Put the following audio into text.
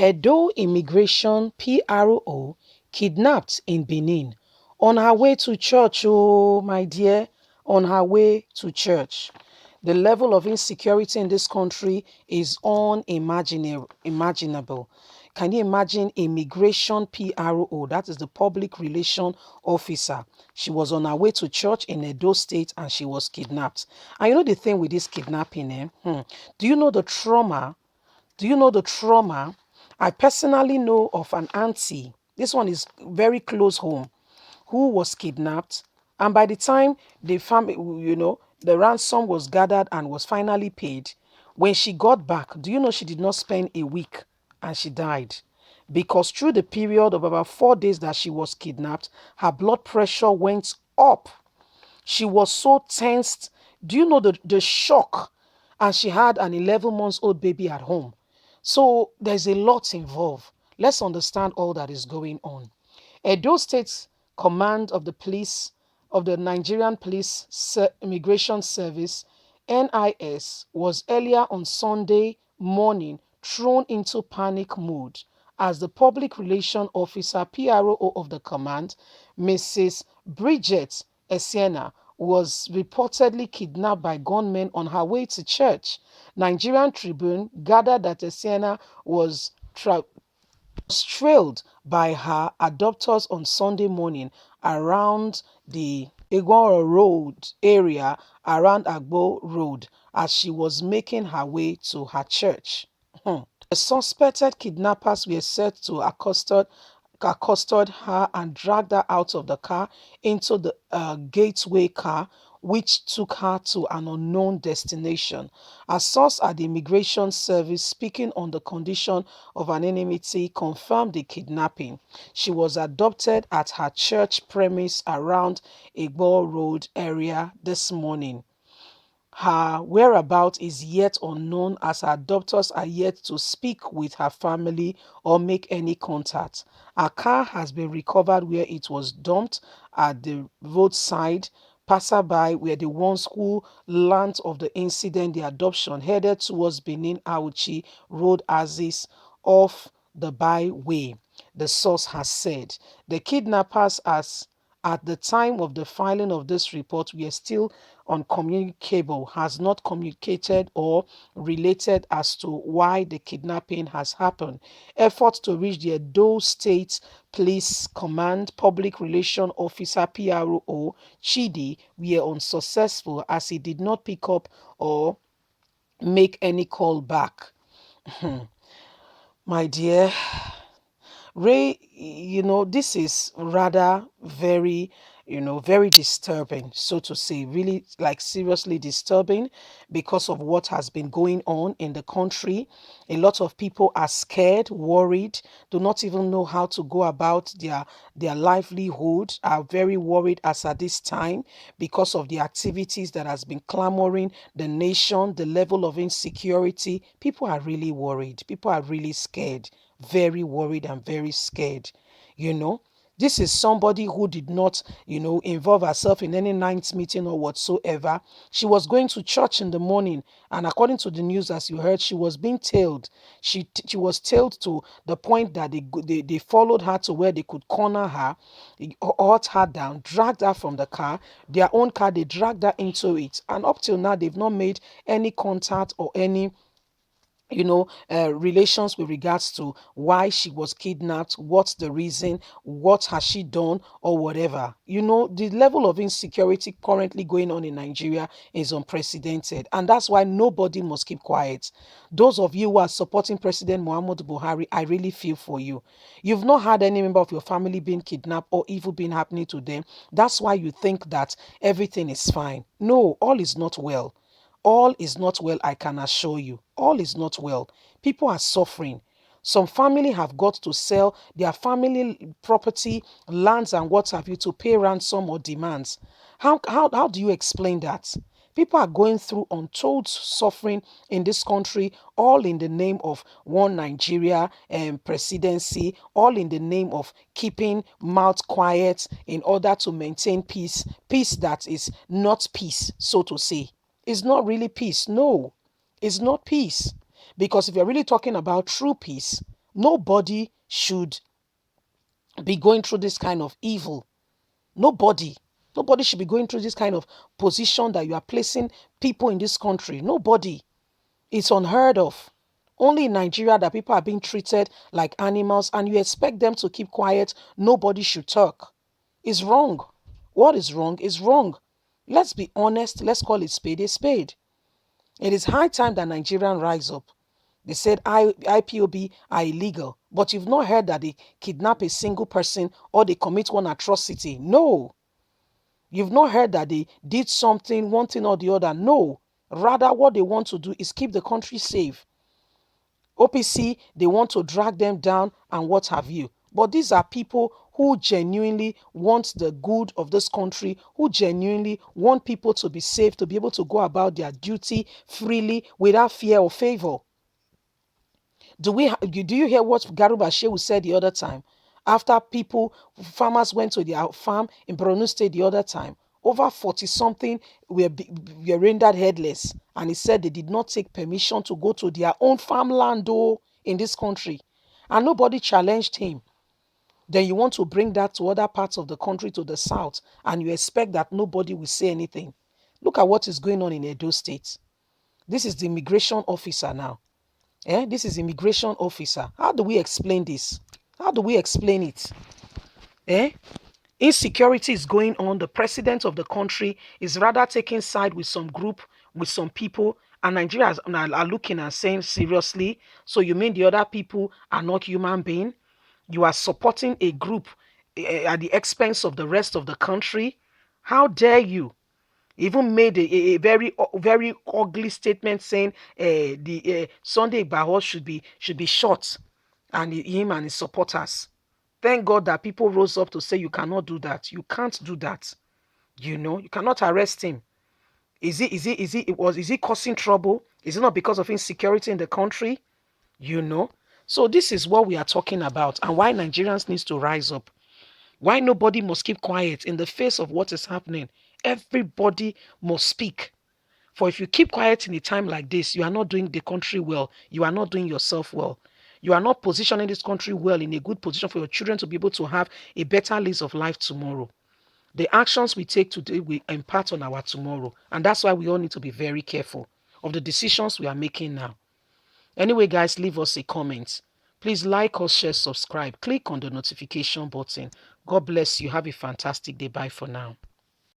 Edo immigration PRO kidnapped in Benin. On her way to church, oh my dear, on her way to church. The level of insecurity in this country is unimaginable. Can you imagine immigration PRO? That is the public relation officer. She was on her way to church in Edo State and she was kidnapped. And you know the thing with this kidnapping, eh? Do you know the trauma? Do you know the trauma? I personally know of an auntie. This one is very close home, who was kidnapped. And by the time the family, the ransom was gathered and was finally paid, when she got back, do you know she did not spend a week and she died? Because through the period of about 4 days that she was kidnapped, her blood pressure went up. She was so tensed. Do you know the shock? And she had an 11 months old baby at home. So there's a lot involved. Let's understand all that is going on. Edo State's command of the police, of the Nigerian Police Immigration Service, NIS, was earlier on Sunday morning thrown into panic mode as the public relation officer PRO of the command, Mrs. Bridget Esiena, was reportedly kidnapped by gunmen on her way to church. Nigerian Tribune gathered that Esiena was trailed by her adopters on Sunday morning around the Igoro Road area around Agbo Road as she was making her way to her church. The suspected kidnappers were said to accosted her and dragged her out of the car into the gateway car, which took her to an unknown destination. A source at the Immigration Service, speaking on the condition of anonymity, confirmed the kidnapping. She was adopted at her church premise around Igbo Road area this morning. Her whereabouts is yet unknown as her doctors are yet to speak with her family or make any contact. Her car has been recovered where it was dumped at the roadside. Passerby were the ones who learned of the incident. The adoption headed towards Benin Auchi Road Axis off the byway, the source has said. The kidnappers, as at the time of the filing of this report, we are still uncommunicable, has not communicated or related as to why the kidnapping has happened. Efforts to reach the Edo State Police Command Public Relation Officer PRO Chidi were unsuccessful as he did not pick up or make any call back. My dear, Ray, this is rather very, very disturbing, so to say, really like seriously disturbing because of what has been going on in the country. A lot of people are scared, worried, do not even know how to go about their livelihood, are very worried as at this time because of the activities that has been clamoring the nation, the level of insecurity. People are really worried. People are really scared, very worried and very scared. You know, this is somebody who did not, involve herself in any night meeting or whatsoever. She was going to church in the morning, and according to the news, as you heard, she was being tailed. She was tailed to the point that they followed her to where they could corner her, hurt her down, dragged her from the car, their own car. They dragged her into it, and up till now, they've not made any contact or any relations with regards to why she was kidnapped, what's the reason, what has she done, or whatever. The level of insecurity currently going on in Nigeria is unprecedented, and that's why nobody must keep quiet. Those of you who are supporting President Muhammadu Buhari, I really feel for you. You've not had any member of your family being kidnapped or evil being happening to them. That's why you think that everything is fine. No, all is not well. All is not well, I can assure you. All is not well. People are suffering. Some family have got to sell their family property, lands, and what have you to pay ransom or demands. How do you explain that? People are going through untold suffering in this country, all in the name of one Nigeria presidency, all in the name of keeping mouth quiet in order to maintain peace, peace that is not peace, so to say. It's not really peace. No, it's not peace. Because if you're really talking about true peace, Nobody should be going through this kind of evil. Nobody. Nobody should be going through this kind of position that you are placing people in this country. Nobody. It's unheard of. Only in Nigeria that people are being treated like animals and you expect them to keep quiet. Nobody should talk. It's wrong. What is wrong is wrong. Let's be honest. Let's call it spade a spade. It is high time that Nigerians rise up. They said IPOB are illegal, but you've not heard that they kidnap a single person or they commit one atrocity. No. You've not heard that they did something, one thing or the other. No. Rather, what they want to do is keep the country safe. OPC, they want to drag them down and what have you. But these are people who genuinely want the good of this country, who genuinely want people to be safe, to be able to go about their duty freely without fear or favor. Do you hear what Garuba Shehu said the other time? After farmers went to their farm in Borno State the other time, over 40 something were rendered headless. And he said they did not take permission to go to their own farmland in this country. And nobody challenged him. Then you want to bring that to other parts of the country, to the south, and you expect that nobody will say anything. Look at what is going on in Edo State. This is the immigration officer now. This is immigration officer. How do we explain this? How do we explain it? Insecurity is going on. The president of the country is rather taking side with some group, with some people, and Nigerians are looking and saying, seriously? So you mean the other people are not human beings? You are supporting a group at the expense of the rest of the country? How dare you? Even made a very very ugly statement saying the Sunday Igboho should be shot, and him and his supporters. Thank God that people rose up to say you cannot do that. You can't do that. You cannot arrest him. Is he causing trouble? Is it not because of insecurity in the country? So this is what we are talking about, and why Nigerians needs to rise up. Why nobody must keep quiet in the face of what is happening. Everybody must speak. For if you keep quiet in a time like this, you are not doing the country well. You are not doing yourself well. You are not positioning this country well, in a good position for your children to be able to have a better lease of life tomorrow. The actions we take today will impact on our tomorrow. And that's why we all need to be very careful of the decisions we are making now. Anyway, guys, leave us a comment. Please like us, share, subscribe. Click on the notification button. God bless you. Have a fantastic day. Bye for now.